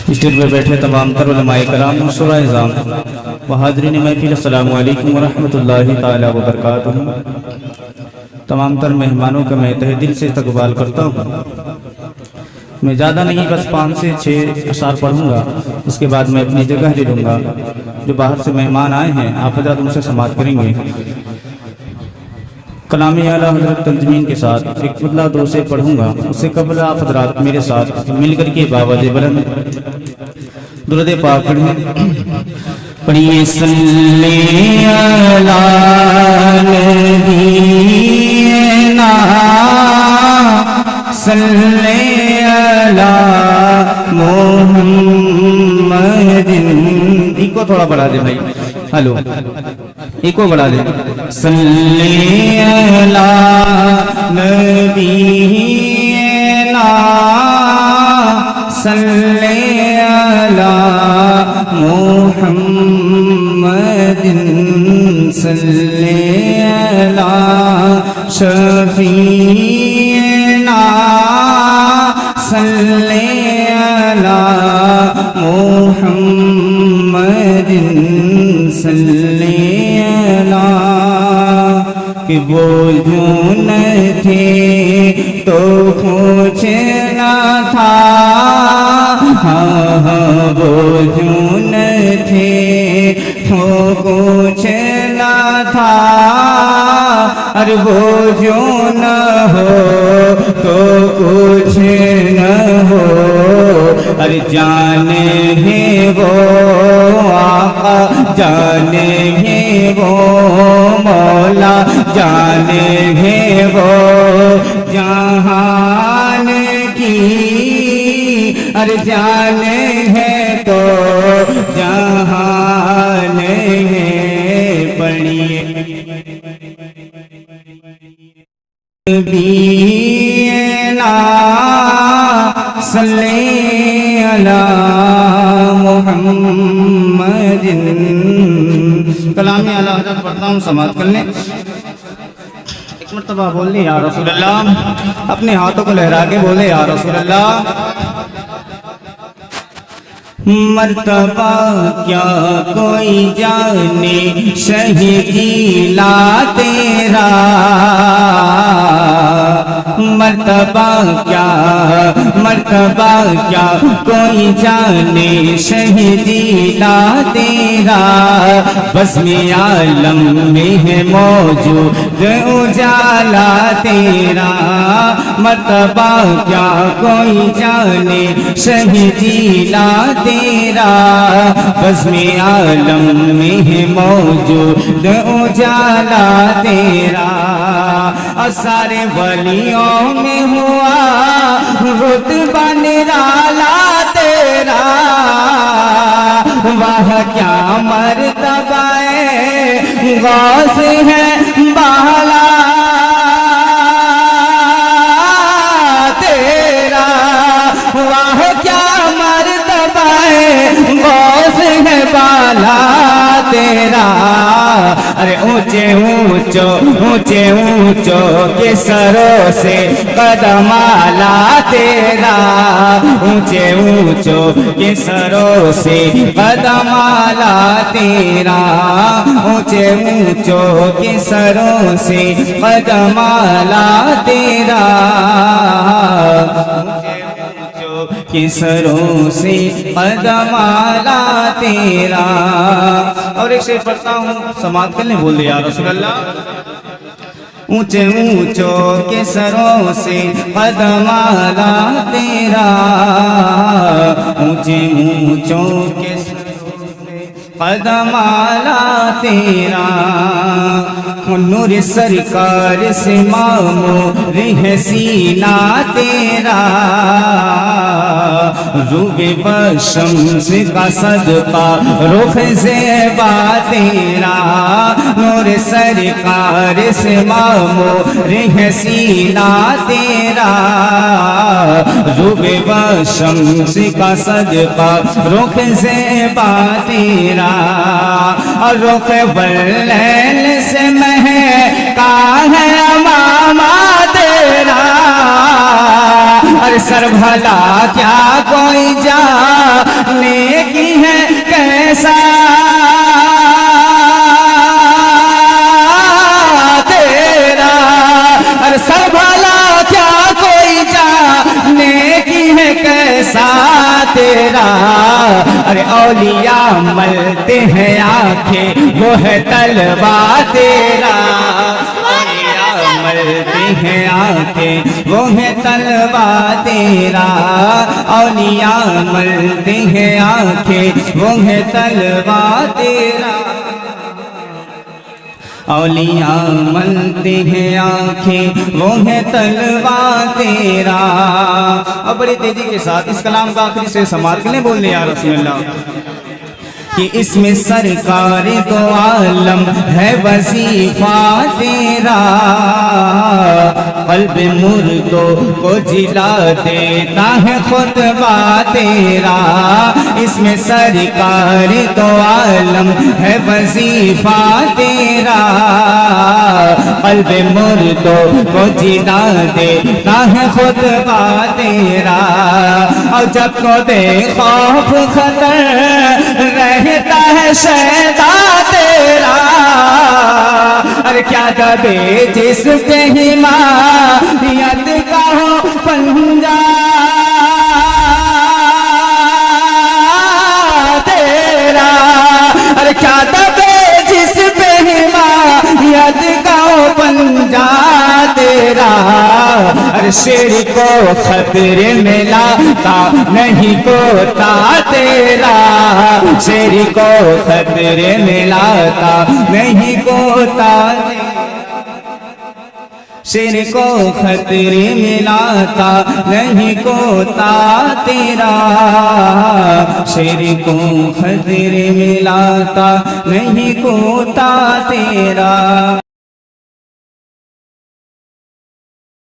Stage पर बैठे तमाम तर उलमाए कराम शुरा इज़ाम व हाज़रीन महफिल अस्सलामु अलैकुम व रहमतुल्लाहि ताला व बरकातुहू। तमाम तर मेहमानों का मैं तहे दिल से इस्तकबाल करता हूँ। मैं ज़्यादा नहीं, बस 5 से 6 अशार पढ़ूंगा, उसके बाद मैं अपनी जगह ले लूँगा। जो बाहर से मेहमान आए हैं आप हज़रात उनसे समाअत करेंगे। कलाम आला हज़रत तंज़मीन के साथ एक पुतला दो से पढ़ूंगा, उससे कबल आप हज़रात मेरे साथ मिलकर के बावज़ बुलंद दुरूद पाक पढ़िए। सल्ले अला नबीना सल्ले अला मुहम्मदिन। इको थोड़ा बढ़ा दे भाई, हेलो इको बढ़ा दे। सल्ले अला नबीना सल्ले अला मुहम्मदिन सल्ले अला शफीना सल्ले अला मुहम्मदिन सल्ले अला। कि वो जो न थे तो कुछ न था, हाँ वो जो न थे तो कुछ न था। अरे वो जो न हो तो कुछ न हो। अरे जाने है वो आका, जाने है वो मौला, जाने है वो जहान की। अरे जाने है तो जहान है। पढ़िए बीना सल्ले अला मुहम्मदिन। कलाम आला हज़रत पढ़ता हूँ, समाअत कर लें। एक मरतबा बोल ले या रसूल अल्लाह, अपने हाथों को लहरा के बोले या रसूल अल्लाह। मर्तबा क्या कोई जाने शहीला तेरा, मर्तबा क्या कोई जाने शहीला तेरा। बज़्म-ए आलम में है मौजूद उजाला तेरा। मर्तबा क्या कोई जाने शहीला तेरा। बज़्म-ए आलम में है मौजूद उजाला तेरा। और सारे वलियों में हुआ रुतबा निराला तेरा। वह क्या मर्तबा गौस है बाला तेरा। वह क्या मर्तबा गौस है बाला तेरा। अरे ऊंचे ऊंचो के सरों से कदम आला तेरा। ऊंचे ऊंचो के सरों से कदम आला तेरा। ऊंचे ऊंचो के सरों से कदम आला तेरा। के सरों से कदम आला तेरा। और एक शेर पढ़ता हूँ, समाअत करने बोल दिया रसूल अल्लाह। ऊंचे ऊंचो के सरों से कदम आला तेरा। ऊंचे ऊंचो के कदम आला तेरा। नूर सरकार से मामूर है सीना तेरा। रूबे बशम्स का सदका रुख ज़ेबा तेरा। नूर सरकार से मामूर है सीना तेरा। रूबे बशम्स का सदका रुख ज़ेबा तेरा। और रुख बल्लैल से महका है अमामा तेरा। अरे सर भला क्या कोई जा तेरा। अरे औलिया मलते हैं आंखें वो है तलवा तेरा। औलिया मलते हैं आंखें वो है तलवा तेरा। औलिया मलते हैं आंखें वो है तलवा तेरा। औलिया मलते हैं आंखें वो है तलवा तेरा। अब बड़ी तेजी के साथ इस कलाम का आखिरी से समाप्त करने बोल दिया रसूलुल्लाह कि इसमें सरकार दो आलम है वजीफा तेरा। कल्ब मुर्दों को जिला देता है खुतबा तेरा। इसमें सरकार दो आलम है वजीफा तेरा। कल्ब मुर्दों को जिला देता है खुतबा तेरा। और जब को दे खौफ खतर रहता है शैदा तेरा। अरे क्या दबे जिस पे हिमायत का हो पंजा तेरा। अरे क्या दबे जिस पे हिमायत का हो पंजा तेरा। अरे शेर को खतरे में लाता नहीं कोता तेरा। शेर को खतरे में लाता नहीं कोता। शेर को खतरे में लाता नहीं कोता तेरा। शेर को खतरे में लाता नहीं कोता तेरा।